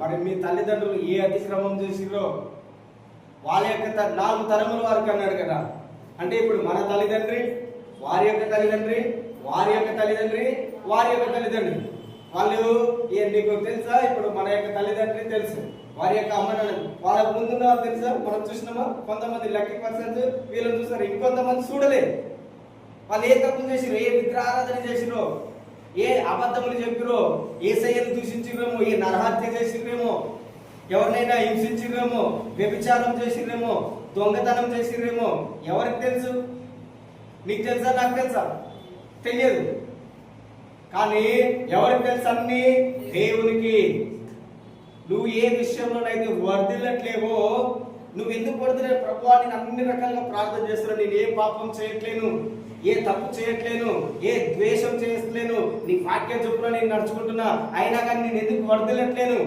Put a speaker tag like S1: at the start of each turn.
S1: మరి మీ తల్లిదండ్రులు ఏ అతిక్రమం చేసిరో వాళ్ళ యొక్క 4 తరముల వరకు అన్నాడు కదా. అంటే ఇప్పుడు మన తల్లిదండ్రి, వారి యొక్క తల్లిదండ్రి, వారి యొక్క తల్లిదండ్రి, వారి యొక్క తల్లిదండ్రి, వాళ్ళు నీకు తెలుసా? ఇప్పుడు మన యొక్క తల్లిదండ్రి తెలుసు, వారి యొక్క అమ్మ నాన్న వాళ్ళకు ముందున్న వాళ్ళు తెలుసా? మనం చూసినామా? కొంతమంది లక్కీ పర్సన్స్ వీళ్ళని చూస్తారు, ఇంకొంతమంది చూడలేదు. వాళ్ళు ఏ తప్పు చేసిరో, ఏ విగ్రహారాధన చేసిరో, ఏ అబద్ధములు చెప్పిరో, ఏ సయ్యను దూషించిరేమో, ఏ నరహత్య చేసిరేమో, ఎవరినైనా హింసించిరేమో, వ్యభిచారం చేసిరేమో, దొంగతనం చేసిరేమో, ఎవరికి తెలుసు? నీకు తెలుసా? నాకు తెలుసా? తెలియదు. కానీ ఎవరికి తెలుసు? అన్ని దేవునికి. నువ్వు ఏ విషయంలోనైతే వర్ధిల్లట్లేవో, నువ్వు ఎందుకు వర్ధిల్లే? ప్రభువా, నేను అన్ని రకాలుగా ప్రార్థన చేస్తున్నాను, నేను ఏ పాపం చేయట్లేను, ఏ తప్పు చేయట్లేను, ఏ ద్వేషం చేయట్లేను, నీ వాక్యం చొప్పున నేను నడుచుకుంటున్నా, అయినా కానీ నేను ఎందుకు వర్ధిల్లట్లేను?